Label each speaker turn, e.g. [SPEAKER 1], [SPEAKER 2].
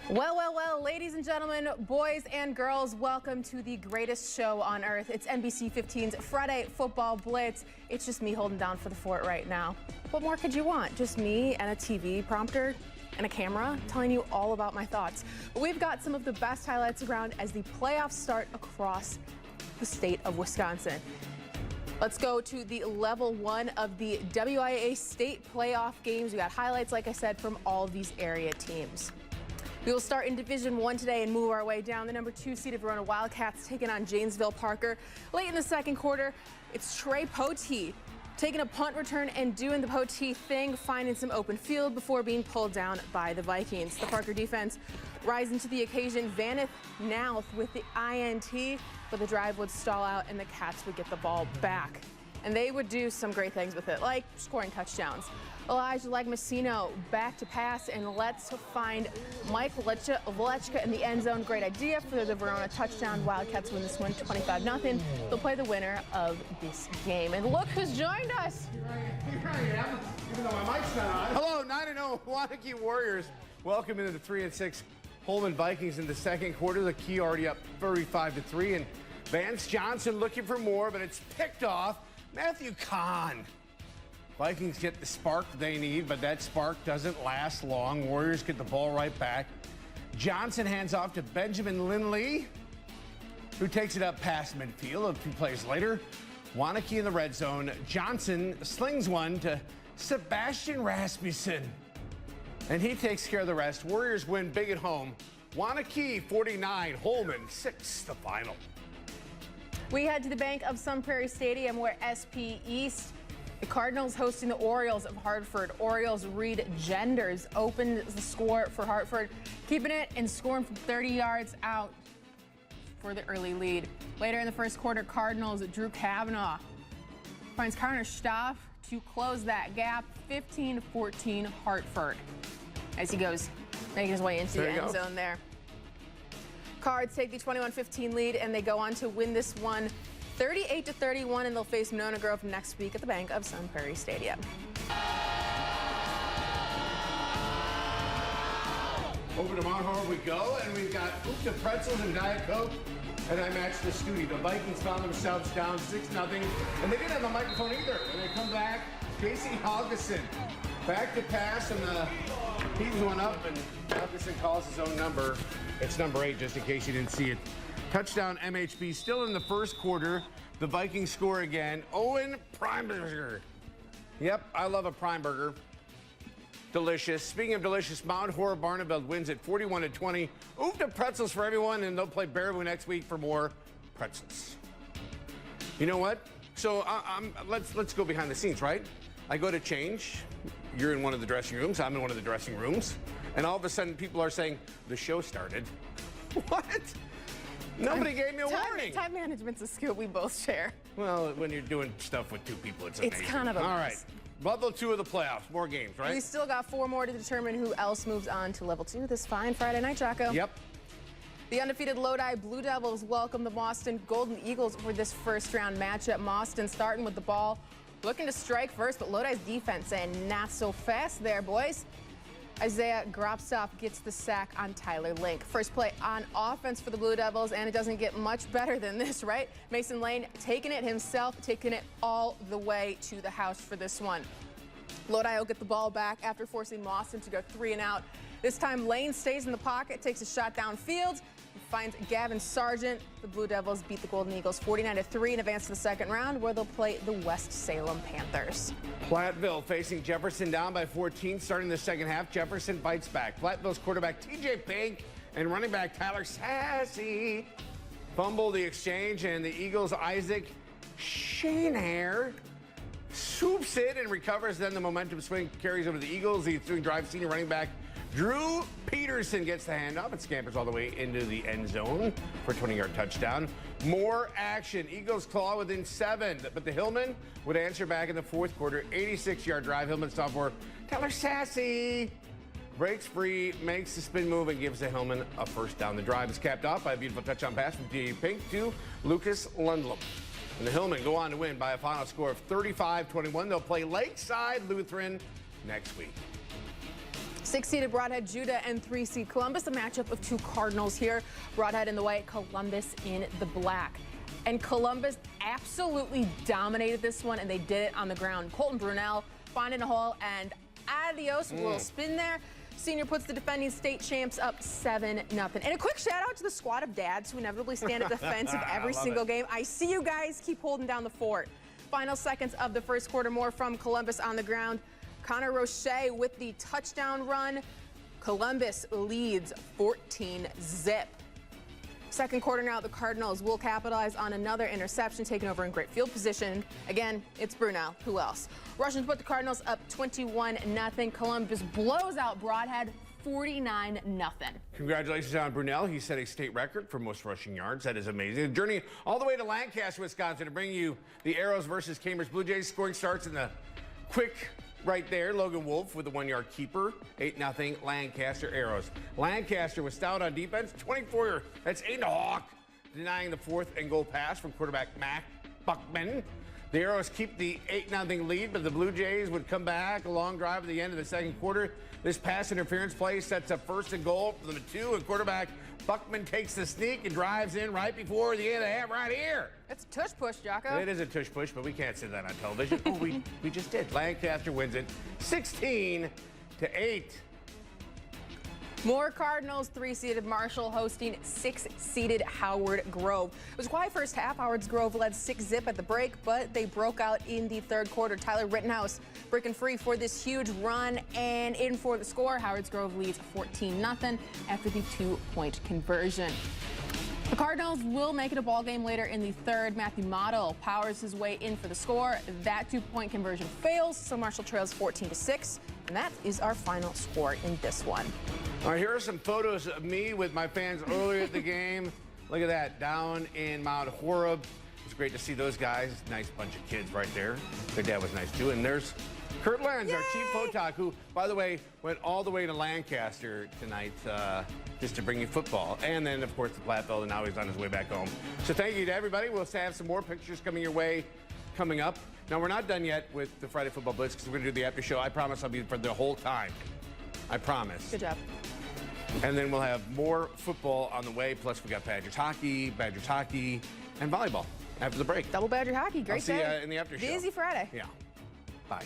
[SPEAKER 1] Well, ladies and gentlemen, boys and girls, welcome to the greatest show on earth. It's NBC 15's Friday Football Blitz. It's just me holding down for the fort right now. What more could you want? Just me and a TV prompter and a camera telling you all about my thoughts. But we've got some of the best highlights around as the playoffs start across the state of Wisconsin. Let's go to the level one of the WIAA state playoff games. We got highlights, like I said, from all these area teams. We will start in Division 1 today and move our way down. The number 2 seeded Verona Wildcats taking on Janesville Parker. Late in the second quarter, it's Trey Potee taking a punt return and doing the Potee thing, finding some open field before being pulled down by the Vikings. The Parker defense rising to the occasion. Vaneth Nouth with the INT, but the drive would stall out and the Cats would get the ball back. And they would do some great things with it, like scoring touchdowns. Elijah Lagmasino back to pass, and let's find Mike Velechka in the end zone. Great idea for the Verona touchdown. Wildcats win this one 25-0. They'll play the winner of this game. And look who's joined us.
[SPEAKER 2] Here I am, even though my mic's not on. Hello, 9-0 Wanakee Warriors. Welcome into the 3-6 Holman Vikings in the second quarter. The Key already up 35-3, and Vance Johnson looking for more, but it's picked off. Matthew Kahn. Vikings get the spark they need, but that spark doesn't last long. Warriors get the ball right back. Johnson hands off to Benjamin Lindley, who takes it up past midfield. A few plays later, Wanakee in the red zone. Johnson slings one to Sebastian Rasmussen, and he takes care of the rest. Warriors win big at home. Wanakee 49, Holman 6, the final.
[SPEAKER 1] We head to the bank of Sun Prairie Stadium where SP East, the Cardinals hosting the Orioles of Hartford. Orioles Reed Genders opened the score for Hartford, keeping it and scoring from 30 yards out for the early lead. Later in the first quarter, Cardinals Drew Kavanaugh finds Connor Stoff to close that gap, 15-14 Hartford, as he goes making his way into the end zone there. Cards take the 21-15 lead, and they go on to win this one 38-31, and they'll face Monona Grove next week at the bank of Sun Prairie Stadium.
[SPEAKER 2] Over to Mount Horror we go, and we've got the pretzels and Diet Coke, and I match the studio. The Vikings found themselves down 6-0, and they didn't have a microphone either. And they come back, Casey Haugeson back to pass, and heaves one up, and Haugeson calls his own number. It's number 8, just in case you didn't see it. Touchdown MHB, still in the first quarter. The Vikings score again. Owen Primeburger. Yep, I love a Primeburger. Delicious. Speaking of delicious, Mount Horror Barneveld wins at 41-20. Oofta pretzels for everyone, and they'll play Baraboo next week for more pretzels. You know what? So let's go behind the scenes, right? I go to change. You're in one of the dressing rooms. I'm in one of the dressing rooms. And all of a sudden, people are saying, the show started. What? Nobody gave me a warning.
[SPEAKER 1] Time management's a skill we both share.
[SPEAKER 2] Well, when you're doing stuff with two people, it's amazing.
[SPEAKER 1] It's kind of a
[SPEAKER 2] All right. Level 2 of the playoffs. More games, right?
[SPEAKER 1] We still got 4 more to determine who else moves on to level 2 this fine Friday night, Jocko.
[SPEAKER 2] Yep.
[SPEAKER 1] The undefeated Lodi Blue Devils welcome the Mauston Golden Eagles for this first-round matchup. Mauston starting with the ball, looking to strike first, but Lodi's defense saying, not so fast there, boys. Isaiah Gropstoff gets the sack on Tyler Link. First play on offense for the Blue Devils, and it doesn't get much better than this, right? Mason Lane taking it himself, taking it all the way to the house for this one. Lodi will get the ball back after forcing Mauston to go 3 and out. This time Lane stays in the pocket, takes a shot downfield, finds Gavin Sargent. The Blue Devils beat the Golden Eagles 49-3 and advance to the second round, where they'll play the West Salem Panthers.
[SPEAKER 2] Platteville facing Jefferson down by 14 starting the second half. Jefferson fights back. Platteville's quarterback TJ Pink and running back Tyler Sassy fumble the exchange, and the Eagles' Isaac Shanehair swoops it and recovers. Then the momentum swing carries over the Eagles. The ensuing drive, senior running back Drew Peterson gets the handoff and scampers all the way into the end zone for a 20-yard touchdown. More action. Eagles claw within 7, but the Hillman would answer back in the fourth quarter. 86-yard drive. Hillman sophomore Tyler Sassy breaks free, makes the spin move, and gives the Hillman a first down. The drive is capped off by a beautiful touchdown pass from TJ Pink to Lucas Lundlum. And the Hillmen go on to win by a final score of 35-21. They'll play Lakeside Lutheran next week.
[SPEAKER 1] 6-seeded Broadhead Judah and 3-seed Columbus, a matchup of two Cardinals here. Broadhead in the white, Columbus in the black. And Columbus absolutely dominated this one, and they did it on the ground. Colton Brunel finding a hole, and adios, a little spin there. Senior puts the defending state champs up 7-0. And a quick shout out to the squad of dads who inevitably stand at defense of every single game. I see you guys keep holding down the fort. Final seconds of the first quarter, more from Columbus on the ground. Connor Roche with the touchdown run. Columbus leads 14-0. Second quarter now, the Cardinals will capitalize on another interception, taking over in great field position. Again, it's Brunel. Who else? Russians put the Cardinals up 21-0. Columbus blows out Broadhead 49-0.
[SPEAKER 2] Congratulations on Brunel. He set a state record for most rushing yards. That is amazing. The journey all the way to Lancaster, Wisconsin to bring you the Arrows versus Cambridge Blue Jays. Scoring starts in the quick right there. Logan Wolf with the 1-yard keeper. 8-0 Lancaster Arrows. Lancaster was stout on defense. 24. That's Aiden Hawk denying the 4th and goal pass from quarterback Mac Buckman. The Arrows keep the 8-0 lead, but the Blue Jays would come back. A long drive at the end of the second quarter. This pass interference play sets up 1st and goal for the 2, and quarterback Buckman takes the sneak and drives in right before the end of the half right here.
[SPEAKER 1] It's a tush push, Jocko.
[SPEAKER 2] It is a tush push, but we can't say that on television. Oh, we just did. Lancaster wins it 16-8.
[SPEAKER 1] More Cardinals, 3-seeded Marshall hosting 6-seeded Howard Grove. It was a quiet first half. Howard Grove led 6-0 at the break, but they broke out in the third quarter. Tyler Rittenhouse breaking free for this huge run, and in for the score. Howard Grove leads 14-0 after the 2-point conversion. The Cardinals will make it a ball game later in the third. Matthew Motto powers his way in for the score. That 2-point conversion fails, so Marshall trails 14-6, and that is our final score in this one.
[SPEAKER 2] All right, here are some photos of me with my fans earlier at the game. Look at that, down in Mount Horeb. It's great to see those guys. Nice bunch of kids right there. Their dad was nice too. And there's Kurt Lenz, our chief photog, who, by the way, went all the way to Lancaster tonight just to bring you football. And then, of course, the Platteville, and now he's on his way back home. So thank you to everybody. We'll have some more pictures coming your way coming up. Now, we're not done yet with the Friday Football Blitz because we're going to do the after show. I promise I'll be for the whole time. I promise.
[SPEAKER 1] Good job.
[SPEAKER 2] And then we'll have more football on the way. Plus, we got Badgers hockey, and volleyball after the break.
[SPEAKER 1] Double Badger hockey. Great
[SPEAKER 2] I'll see
[SPEAKER 1] day.
[SPEAKER 2] you in the after show.
[SPEAKER 1] Busy Friday.
[SPEAKER 2] Yeah. Bye.